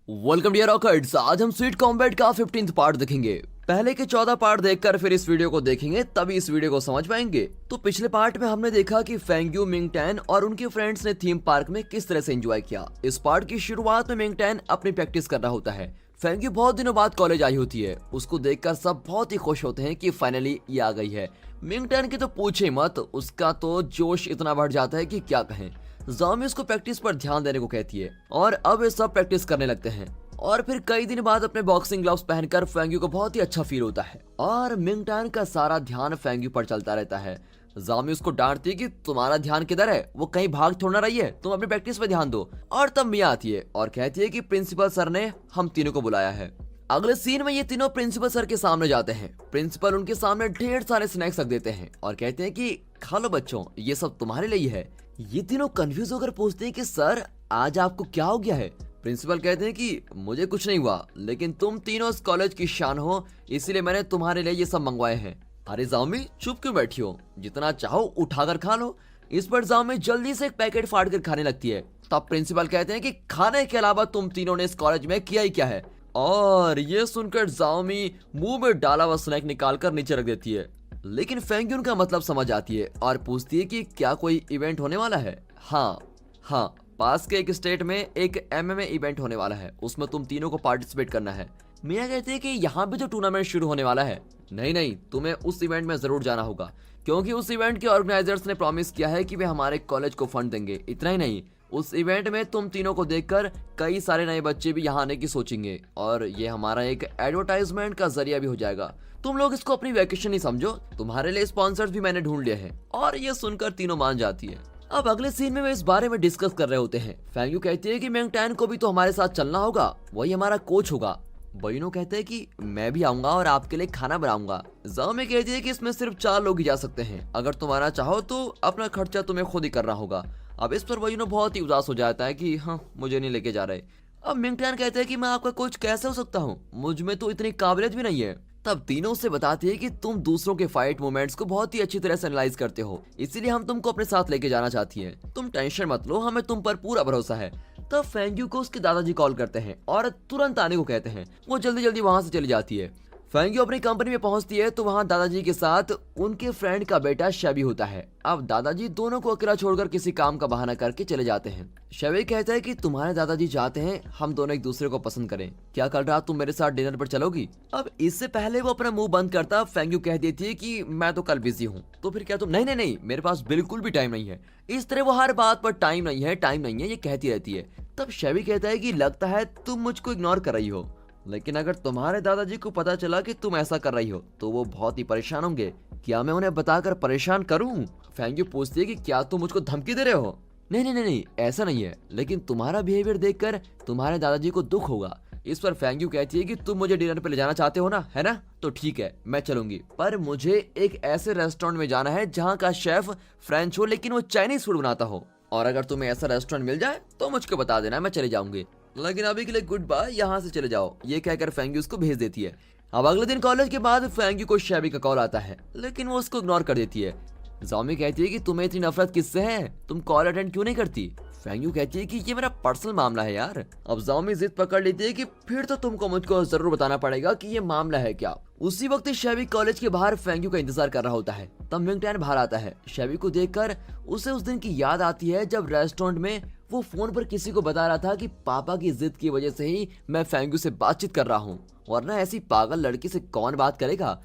Welcome dear rockets. आज हम sweet combat का 15th पार्ट देखेंगे। पहले के 14 पार्ट देखकर फिर इस वीडियो को देखेंगे, तभी इस वीडियो को समझ पाएंगे। तो पिछले पार्ट में हमने देखा कि फेंग्यू, मिंगटैन और उनके फ्रेंड्स ने थीम पार्क में किस तरह से एंजॉय किया। इस पार्ट की शुरुआत में मिंगटैन अपनी प्रैक्टिस कर रहा होता है। फेंग्यू बहुत दिनों बाद कॉलेज आई होती है। उसको देखकर सब बहुत ही खुश होते हैं कि फाइनली ये आ गई है। मिंगटैन की तो पूछे मत, उसका तो जोश इतना बढ़ जाता है कि क्या कहें। ज़ाओमी उसको प्रैक्टिस पर ध्यान देने को कहती है और अब वे सब प्रैक्टिस करने लगते हैं। और फिर कई दिन बाद अपने बॉक्सिंग ग्लव्स पहनकर फेंग्यू को बहुत ही अच्छा फील होता है और मिंगटैन का सारा ध्यान फेंग्यू पर चलता रहता है। ज़ाओमी उसको डांटती है कि तुम्हारा ध्यान किधर है, वो कहीं भाग थोड़ा रही है, तुम अपनी प्रैक्टिस पे ध्यान दो। और तब मिया आती है और कहती है कि प्रिंसिपल सर ने हम तीनों को बुलाया है। अगले सीन में ये तीनों प्रिंसिपल सर के सामने जाते हैं। प्रिंसिपल उनके सामने ढेर सारे स्नैक्स रख देते हैं और कहते हैं कि खा लो बच्चों, ये सब तुम्हारे लिए है। ये तीनों कंफ्यूज होकर पूछते हैं कि सर आज आपको क्या हो गया है। प्रिंसिपल कहते हैं कि मुझे कुछ नहीं हुआ, लेकिन तुम तीनों इस कॉलेज की शान हो, इसीलिए मैंने तुम्हारे लिए ये सब मंगवाए हैं। अरे ज़ाओमी चुप क्यों बैठी हो, जितना चाहो उठाकर खा लो। इस पर ज़ाओमी जल्दी से एक पैकेट फाड़ कर खाने लगती है। तब प्रिंसिपल कहते हैं कि खाने के अलावा तुम तीनों ने इस कॉलेज में किया ही क्या है। और ये सुनकर ज़ाओमी मुंह में डाला हुआ स्नैक निकालकर नीचे रख देती है। लेकिन फेंग्यून का मतलब समझ आती है और पूछती है कि क्या कोई इवेंट होने वाला है। हाँ, पास के एक स्टेट में एक MMA इवेंट होने वाला है, उसमें तुम तीनों को पार्टिसिपेट करना है। मिया कहते हैं कि यहाँ भी तो टूर्नामेंट शुरू होने वाला है। नहीं, तुम्हें उस इवेंट में जरूर जाना होगा, क्योंकि उस इवेंट के ऑर्गेनाइजर्स ने प्रॉमिस किया है कि वे हमारे कॉलेज को फंड देंगे। इतना ही नहीं, उस इवेंट में तुम तीनों को देखकर कई सारे नए बच्चे भी यहाँ आने की सोचेंगे और ये हमारा एक एडवर्टाइजमेंट का जरिया भी हो जाएगा। तुम लोग इसको अपनी वैकेशन ही समझो, तुम्हारे लिए स्पॉन्सर्स भी मैंने ढूंढ लिए हैं। और ये सुनकर तीनों मान जाती है। अब अगले सीन में वे इस बारे में डिस्कस कर रहे होते हैं। फेंग्यू कहती है कि मिंगटैन को भी तो हमारे साथ चलना होगा, वही हमारा कोच होगा। बइनो कहते हैं कि मैं भी आऊंगा और आपके लिए खाना बनाऊंगा। ज़ाओमी कहती है कि इसमें सिर्फ 4 लोग ही जा सकते हैं, अगर तुम्हारा चाहो तो अपना खर्चा तुम्हें खुद ही करना होगा। अब इस पर बइनो बहुत ही उदास हो जाता है कि हाँ, मुझे नहीं लेके जा रहे। अब मिंगटैन कहते हैं कि मैं आपका कोच कैसे हो सकता हूँ, मुझ में तो इतनी काबिलियत भी नहीं है। तब तीनों से बताती है कि तुम दूसरों के फाइट मूवमेंट्स को बहुत ही अच्छी तरह से एनालाइज करते हो, इसीलिए हम तुमको अपने साथ लेके जाना चाहती हैं। तुम टेंशन मत लो, हमें तुम पर पूरा भरोसा है। तब फेंग्यू को उसके दादाजी कॉल करते हैं और तुरंत आने को कहते हैं। वो जल्दी जल्दी वहां से चली जाती है। फेंग्यू अपनी कंपनी में पहुंचती है तो वहां दादाजी के साथ उनके फ्रेंड का बेटा शेबी होता है। अब दादाजी दोनों को अकेला छोड़कर किसी काम का बहाना करके चले जाते हैं। शेबी कहता है कि तुम्हारे दादाजी चाहते हैं हम दोनों एक दूसरे को पसंद करें, क्या कल रात तुम मेरे साथ डिनर पर चलोगी। अब इससे पहले वो अपना मुंह बंद करता फेंग्यू कह देती है कि मैं तो कल बिजी हूँ। तो फिर क्या तुम नहीं, मेरे पास बिल्कुल भी टाइम नहीं है। इस तरह वो हर बात पर टाइम नहीं है ये कहती रहती है। तब शेबी कहता है कि लगता है तुम मुझको इग्नोर कर रही हो, लेकिन अगर तुम्हारे दादाजी को पता चला कि तुम ऐसा कर रही हो तो वो बहुत ही परेशान होंगे। क्या मैं उन्हें बताकर परेशान करूं? फेंग्यू पूछती है कि क्या तुम मुझको धमकी दे रहे हो। नहीं, ऐसा नहीं है, लेकिन तुम्हारा बिहेवियर देखकर तुम्हारे दादाजी को दुख होगा। इस पर फेंग्यू कहती है कि तुम मुझे डिनर पे ले जाना चाहते हो ना, है ना? तो ठीक है, मैं चलूंगी, पर मुझे एक ऐसे रेस्टोरेंट में जाना है जहाँ का शेफ फ्रेंच हो लेकिन वो चाइनीज फूड बनाता हो। और अगर तुम्हें ऐसा रेस्टोरेंट मिल जाए तो मुझको बता देना, मैं चले जाऊंगी, लेकिन अभी के लिए गुड बाय, यहाँ से चले जाओ। ये कहकर फेंग्यू उसको भेज देती है। अब अगले दिन कॉलेज के बाद फेंग्यू को शेबी का कॉल आता है, लेकिन वो उसको इग्नोर कर देती है। ज़ाओमी कहती है कि तुम्हें इतनी नफरत किससे है, तुम कॉल अटेंड क्यों नहीं करती। फेंग्यू कहती है कि ये मेरा पर्सनल मामला है यार। अब ज़ाओमी जिद पकड़ लेती है कि फिर तो तुमको मुझको जरूर बताना पड़ेगा कि ये मामला है क्या। उसी वक्त शेबी कॉलेज के बाहर फेंग्यू का इंतजार कर रहा होता है। तब मिंगटैन बाहर आता है। शेबी को देखकर उसे उस दिन की याद आती है जब रेस्टोरेंट में वो फोन पर किसी को बता रहा था कि पापा की जिद की वजह से ही मैं फेंग्यू से बातचीत कर रहा हूँ, वरना ऐसी पागल लड़की से कौन बात करेगा।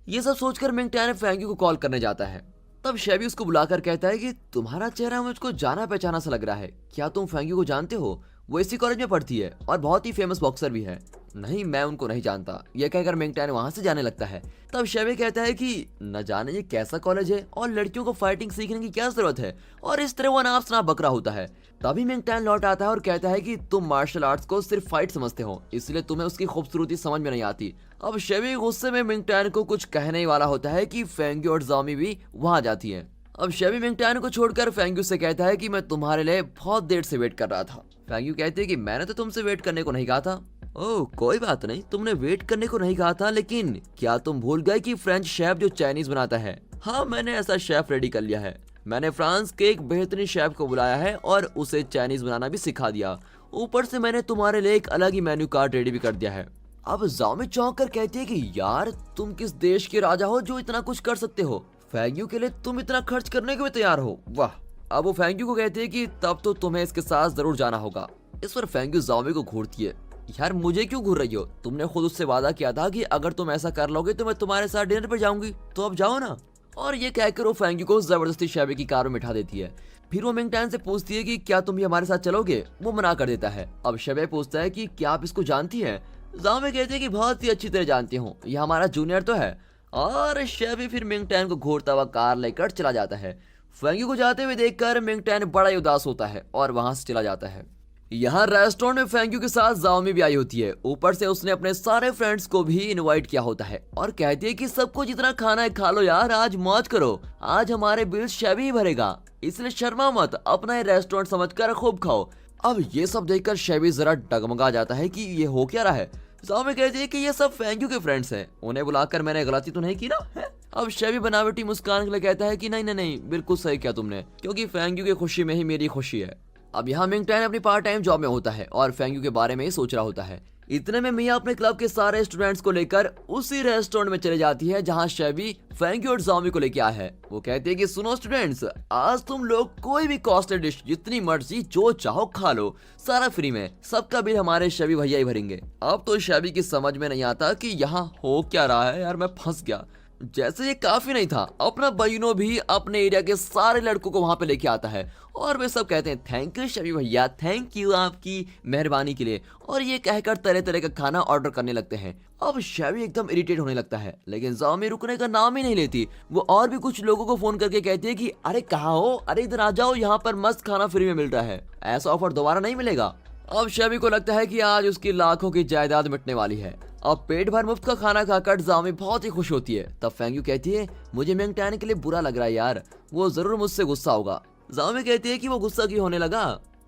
ये सब सोचकर मिंगटैन फेंग्यू को कॉल करने जाता है। तब शेबी उसको बुलाकर कहता है कि तुम्हारा चेहरा मुझको जाना पहचाना सा लग रहा है, क्या तुम फेंग्यू को जानते हो? वो इसी कॉलेज में पढ़ती है और बहुत ही फेमस बॉक्सर भी है। नहीं, मैं उनको नहीं जानता, यह कहकर मिंगटैन वहां से जाने लगता है। तब शेबी कहता है कि न जाने ये कैसा कॉलेज है और लड़कियों को फाइटिंग सीखने की क्या जरूरत है, और इस तरह वो अनाप शनाप बकरा होता है। तभी मिंगटैन लौट आता है और कहता है कि तुम मार्शल आर्ट्स को सिर्फ फाइट समझते हो, इसलिए तुम्हें उसकी खूबसूरती समझ में नहीं आती। अब शेबी गुस्से में मिंगटैन को कुछ कहने ही वाला होता है कि फेंग्यू और ज़ाओमी भी वहां जाती है। अब शेबी मिंगटैन को छोड़कर फेंग्यू से कहता है कि मैं तुम्हारे लिए बहुत देर से वेट कर रहा था। फेंग्यू कहते हैं कि मैंने तो तुमसे वेट करने को नहीं कहा था। ओह कोई बात नहीं, तुमने वेट करने को नहीं कहा था, लेकिन क्या तुम भूल गए कि फ्रेंच शेफ जो चाइनीज बनाता है, हाँ मैंने ऐसा शेफ रेडी कर लिया है। मैंने फ्रांस के एक बेहतरीन शेफ को बुलाया है और उसे चाइनीज बनाना भी सिखा दिया। ऊपर से मैंने तुम्हारे लिए एक अलग ही मेन्यू कार्ड रेडी भी कर दिया है। अब जाओमी चौंक कर कहती है कि यार तुम किस देश के राजा हो जो इतना कुछ कर सकते हो? फेंग्यू के लिए तुम इतना खर्च करने को भी तैयार हो? वाह। अब वो फेंग्यू को कहती है कि तब तो तुम्हें इसके साथ जरूर जाना होगा। इस पर फेंग्यू जाओमी को घूरती है। यार मुझे क्यों घूर रही हो? तुमने खुद उससे वादा किया था कि अगर तुम ऐसा कर लोगे तो मैं तुम्हारे साथ डिनर पर जाऊंगी, तो अब जाओ ना। और ये कहकर वो फेंग्यू को जबरदस्ती शेबी की कार में बिठा देती है। फिर वो मिंगटैन से पूछती है कि क्या तुम भी हमारे साथ चलोगे? वो मना कर देता है। अब शेबे पूछता है कि क्या आप इसको जानती हैं? जाओमी कहते हैं कि बहुत ही अच्छी तरह जानती हूँ, ये हमारा जूनियर तो है। और शेबी फिर मिंगटैन को घूरता हुआ कार लेकर चला जाता है। फेंग्यू को जाते हुए देखकर मिंगटैन बड़ा ही उदास होता है और वहां से चला जाता है। यहाँ रेस्टोरेंट में फेंग्यू के साथ जाओमी भी आई होती है। ऊपर से उसने अपने सारे फ्रेंड्स को भी इनवाइट किया होता है और कहती है कि सबको जितना खाना है खा लो यार, आज मौज करो, आज हमारे बिल शेबी ही भरेगा, इसलिए शर्मा मत, अपना ही रेस्टोरेंट समझकर खूब खाओ। अब ये सब देखकर शेबी जरा डगमगा जाता है कि ये हो क्या रहा है। जाओमी कहती है कि ये सब फेंग्यू के फ्रेंड्स हैं, उन्हें बुलाकर मैंने गलती तो नहीं की ना है? अब शेबी बनावटी मुस्कान के लिए कहता है कि नहीं नहीं नहीं, बिल्कुल सही किया तुमने, क्योंकि फेंग्यू की खुशी में ही मेरी खुशी है। अब यहाँ मिंगटैन अपनी पार्ट टाइम जॉब में होता है और फेंग्यू के बारे में ही सोच रहा होता है। इतने में मिया अपने क्लब के सारे स्टूडेंट्स को लेकर उसी रेस्टोरेंट में चले जाती है जहाँ शेबी फेंग्यू और जाओमी को लेके आया है। वो कहती है कि सुनो स्टूडेंट्स, आज तुम लोग कोई भी कॉस्टली डिश जितनी मर्जी जो चाहो खा लो, सारा फ्री में, सबका बिल हमारे शेबी भैया ही भरेंगे। अब तो शेबी की समझ में नहीं आता कि यहाँ हो क्या रहा है यार, मैं फंस गया। जैसे ये काफी नहीं था, अपना बयूनो भी अपने एरिया के सारे लड़कों को वहां पे लेके आता है और वे सब कहते हैं थैंक यू शेबी भैया, थैंक यू आपकी मेहरबानी के लिए, और ये कहकर तरह तरह का खाना ऑर्डर करने लगते हैं। अब शेबी एकदम इरिटेट होने लगता है, लेकिन जाओमी रुकने का नाम ही नहीं लेती। वो और भी कुछ लोगों को फोन करके कहती है कि अरे कहाँ हो, अरे इधर आ जाओ, यहाँ पर मस्त खाना फ्री में मिल रहा है, ऐसा ऑफर दोबारा नहीं मिलेगा। अब शेबी को लगता है कि आज उसकी लाखों की जायदाद मिटने वाली है। अब पेट भर मुफ्त का खाना खाकर जाओमी बहुत ही खुश होती है। तब फेंग्यू कहती है मुझे मिंगटैन के लिए बुरा लग रहा है यार, वो जरूर मुझसे गुस्सा होगा। जाओमी कहती है कि वो गुस्सा क्यों होने लगा,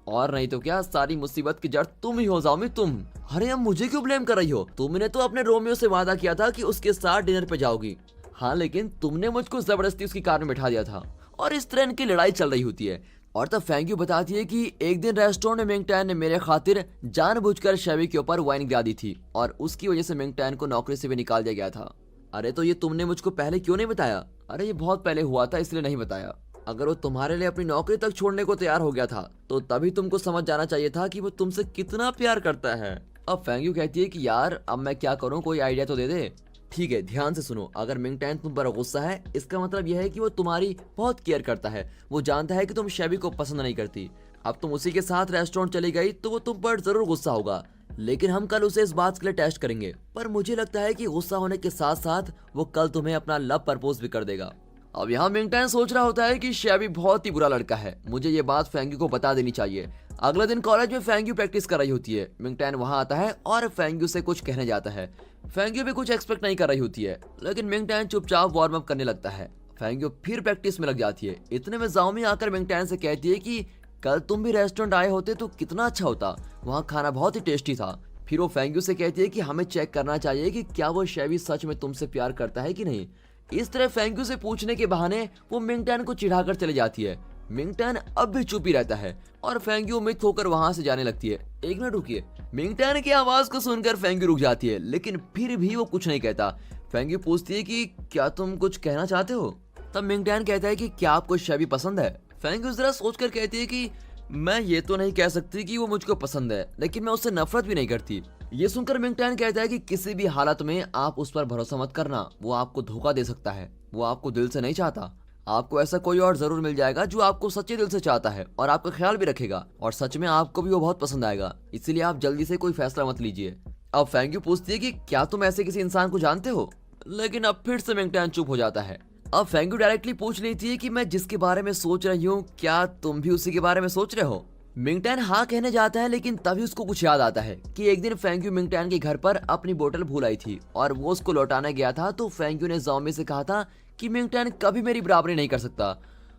और नहीं तो क्या, सारी मुसीबत की जड़ तुम ही हो जाओमी, तुम। अरे अब मुझे क्यों ब्लेम कर रही हो? तुमने तो अपने रोमियो से वादा किया था कि उसके साथ डिनर पे जाओगी। हाँ, लेकिन तुमने मुझको जबरदस्ती उसकी कार में बिठा दिया था और इस तरह इनकी लड़ाई चल रही होती है। और तब फेंग्यू बताती है कि एक दिन रेस्टोरेंट में मिंगटैन ने मेरे खातिर जानबूझकर शेबी के ऊपर वाइन गिरा दी थी और उसकी वजह से मिंगटैन को नौकरी से भी निकाल दिया गया था। अरे तो ये तुमने मुझको पहले क्यों नहीं बताया? अरे ये बहुत पहले हुआ था, इसलिए नहीं बताया। अगर वो तुम्हारे लिए अपनी नौकरी तक छोड़ने को तैयार हो गया था तो तभी तुमको समझ जाना चाहिए था कि वो तुमसे कितना प्यार करता है। अब फेंग्यू कहती है कि यार अब मैं क्या करूँ, कोई आइडिया तो दे दे। ठीक है, ध्यान से सुनो, अगर मिंगटैन तुम पर गुस्सा है इसका मतलब यह है कि वो तुम्हारी बहुत केयर करता है। वो जानता है कि तुम शेबी को पसंद नहीं करती। अब तुम उसी के साथ रेस्टोरेंट चली गई तो वो तुम पर जरूर गुस्सा होगा, लेकिन हम कल उसे इस बात के लिए टेस्ट करेंगे। पर मुझे लगता है कि गुस्सा होने के साथ साथ वो कल तुम्हें अपना लव प्रपोज भी कर देगा। अब यहाँ मिंगटैन सोच रहा होता है कि शेबी बहुत ही बुरा लड़का है, मुझे ये बात फेंग्यू को बता देनी चाहिए। अगले दिन कॉलेज में फेंग्यू प्रैक्टिस कर रही होती है। मिंगटैन वहां आता है और फेंग्यू से कुछ कहने जाता है। फेंग्यू भी कुछ एक्सपेक्ट नहीं कर रही होती है, लेकिन मिंगटैन चुपचाप वार्म अप करने लगता है। फेंग्यू फिर प्रैक्टिस में लग जाती है। इतने में जाओमी आकर मिंगटैन से कहती है कि कल तुम भी रेस्टोरेंट आए होते तो कितना अच्छा होता, वहाँ खाना बहुत ही टेस्टी था। फिर वो फेंग्यू से कहती है कि हमें चेक करना चाहिए कि क्या वो शेबी सच में तुमसे प्यार करता है कि नहीं। इस तरह फेंग्यू से पूछने के बहाने वो मिंगटैन को चिढ़ाकर चले जाती है। मिंगटैन अब भी चुप ही रहता है और फेंग्यू उम्मीद होकर वहां से जाने लगती है। एक मिनट रुकिए। मिंगटैन की आवाज को सुनकर फेंग्यू रुक जाती है, लेकिन फिर भी वो कुछ नहीं कहता। फेंग्यू पूछती है कि क्या तुम कुछ कहना चाहते हो? तब मिंगटैन कहता है कि क्या आपको शेबी पसंद है? फेंग्यू जरा सोचकर कहती है कि मैं ये तो नहीं कह सकती कि वो मुझको पसंद है, लेकिन मैं उससे नफरत भी नहीं करती। ये सुनकर मिंगटैन कहता है कि किसी भी हालत में आप उस पर भरोसा मत करना, वो आपको धोखा दे सकता है, वो आपको दिल से नहीं चाहता। आपको ऐसा कोई और जरूर मिल जाएगा जो आपको सच्चे दिल से चाहता है और आपका ख्याल भी रखेगा, और सच में आपको भी वो बहुत पसंद आएगा। इसीलिए आप जल्दी से कोई फैसला मत लीजिए। अब फेंग्यू पूछती है कि क्या तुम ऐसे किसी इंसान को जानते हो? लेकिन अब फिर से मिंगटैन चुप हो जाता है। अब फेंग्यू डायरेक्टली पूछ लेती है कि मैं जिसके बारे में सोच रही हूँ क्या तुम भी उसी के बारे में सोच रहे हो? मिंगटैन हाँ कहने जाता है, लेकिन तभी उसको कुछ याद आता है कि एक दिन फेंग्यू मिंगटैन के घर पर अपनी बोतल भूल आई थी और वो उसको लौटाने गया था। तो फेंग्यू ने जाओमी से कहा था कि मिंगटैन कभी मेरी बराबरी नहीं कर सकता,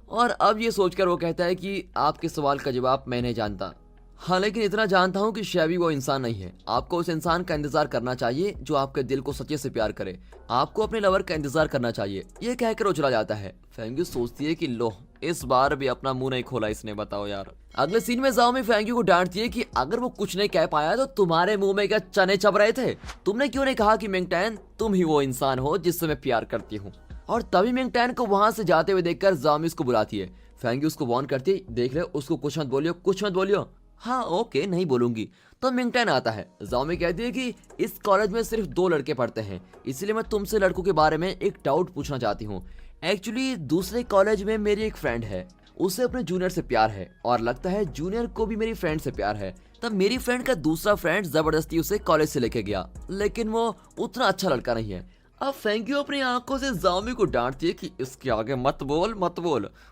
और अब ये सोचकर वो कहता है कि आपके सवाल का जवाब मैं नहीं जानता। हाँ, लेकिन इतना जानता हूँ कि शेबी वो इंसान नहीं है। आपको उस इंसान का इंतजार करना चाहिए जो आपके दिल को सच्चे से प्यार करे। आपको अपने लवर का इंतजार करना चाहिए। ये कहकर वो चला जाता है। फेंग्यू सोचती है कि लो इस बार भी अपना मुंह नहीं खोला इसने, बताओ यार। अगले सीन में जाओमी फेंग्यू को डांटती है कि अगर वो कुछ नहीं कह पाया तो तुम्हारे मुंह में क्या चने चब रहे थे? तुमने क्यों नहीं कहा कि मिंगटैन तुम ही वो इंसान हो जिससे मैं प्यार करती हूँ? और तभी मिंगटैन को वहां से जाते हुए देखकर जाओमी उसको बुलाती है। फेंग्यू उसको वार्न करती है, देख ले उसको कुछ मत बोलियो, कुछ मत बोलियो। हाँ ओके, नहीं बोलूंगी। तो मिंगटैन आता है। जाओमी कहती है कि इस कॉलेज में सिर्फ 2 लड़के पढ़ते हैं, इसलिए मैं तुमसे लड़कों के बारे में एक डाउट पूछना चाहती हूँ। एक्चुअली दूसरे कॉलेज में मेरी एक फ्रेंड है, उसे अपने जूनियर से प्यार है और लगता है जूनियर को भी मेरी फ्रेंड से प्यार है। तब मेरी फ्रेंड का दूसरा फ्रेंड जबरदस्ती उसे कॉलेज से लेके गया, लेकिन वो उतना अच्छा लड़का नहीं है। अब फेंग्यू अपनी आंखों से जाओमी को डांटती है कि इसके आगे मत बोल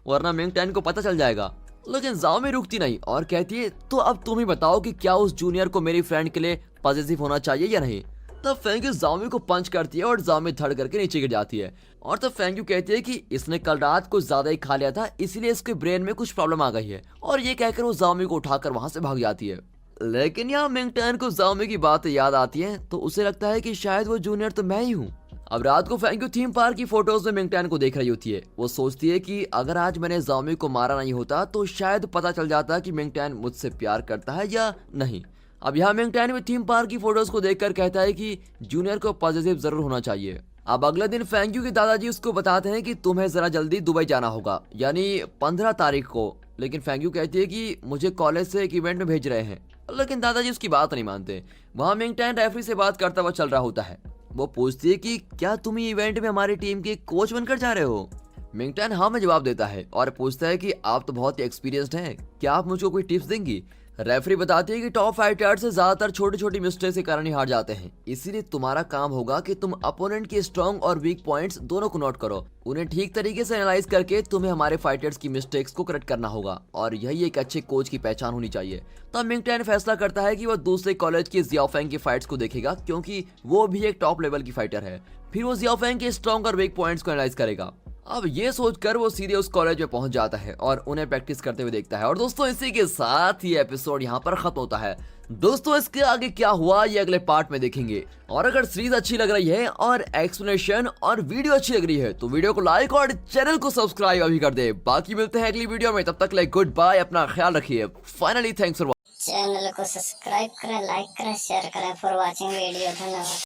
वरना मिंगटैन को पता चल जाएगा। लेकिन जाओमी रुकती नहीं और कहती है, तो अब तुम ही बताओ कि क्या उस जूनियर को मेरी फ्रेंड के लिए पॉजिटिव होना चाहिए या नहीं? तब फेंग्यू जाओमी को पंच करती है और जाओमी धड़ करके नीचे गिर जाती है। और तब फेंग्यू कहती है कि इसने कल रात कुछ ज्यादा ही खा लिया था, इसीलिए इसके ब्रेन में कुछ प्रॉब्लम आ गई है। और ये कहकर वो जाओमी को उठाकर वहां से भाग जाती है। लेकिन यहाँ मिंगटैन को जाओमी की बात याद आती है तो उसे लगता है कि शायद वो जूनियर तो मैं ही हूँ। अब रात को फेंग्यू थीम पार्क की फोटोज में मिंगटैन को देख रही होती है। वो सोचती है कि अगर आज मैंने जाओमी को मारा नहीं होता तो शायद पता चल जाता कि मिंगटैन मुझसे प्यार करता है या नहीं। अब यहाँ मिंगटैन भी थीम पार्क की फोटोज को देखकर कहता है कि जूनियर को पॉजिटिव जरूर होना चाहिए। अब अगले दिन फेंग्यू के दादाजी उसको बताते हैं कि तुम्हें जरा जल्दी दुबई जाना होगा, यानी 15 तारीख को। लेकिन फेंग्यू कहती है कि मुझे कॉलेज से एक इवेंट में भेज रहे हैं, लेकिन दादाजी उसकी बात नहीं मानते। वहाँ मिंगटैन रेफरी से बात करता हुआ चल रहा होता है। वो पूछती है कि क्या तुम ये इवेंट में हमारी टीम के कोच बनकर जा रहे हो? मिंगटैन हाँ में जवाब देता है और पूछता है कि आप तो बहुत ही एक्सपीरियंस्ड हैं, क्या आप मुझको कोई टिप्स देंगी? रेफरी बताती है कि टॉप फाइटर्स से ज्यादातर छोटी छोटी मिस्टेक के कारण ही हार जाते हैं, इसीलिए तुम्हारा काम होगा कि तुम अपोनेंट के स्ट्रॉन्ग और वीक पॉइंट्स दोनों को नोट करो, उन्हें ठीक तरीके से एनालाइज करके तुम्हें हमारे फाइटर्स की मिस्टेक्स को करेक्ट करना होगा, और यही एक अच्छे कोच की पहचान होनी चाहिए। तब मिंगटैन फैसला करता है कि वो दूसरे कॉलेज के जियाओफेंग की फाइट्स को देखेगा, क्योंकि वो भी एक टॉप लेवल की फाइटर है। फिर वो जियाओफेंग के स्ट्रॉन्ग और वीक पॉइंट्स को एनालाइज करेगा। अब ये सोचकर वो सीधे उस कॉलेज में पहुंच जाता है और उन्हें प्रैक्टिस करते हुए देखता है। और दोस्तों इसी के साथ ये एपिसोड यहाँ पर खत्म होता है। दोस्तों इसके आगे क्या हुआ ये अगले पार्ट में देखेंगे। और अगर सीरीज अच्छी लग रही है और एक्सप्लेनेशन और वीडियो अच्छी लग रही है तो वीडियो को लाइक और चैनल को सब्सक्राइब अभी कर दे। बाकी मिलते हैं अगली वीडियो में, तब तक लाइक गुड बाय, अपना ख्याल रखिए। फाइनली थैंक्स फॉर चैनल को सब्सक्राइब करें, लाइक करें, शेयर करें फॉर वॉचिंग वीडियो। धन्यवाद।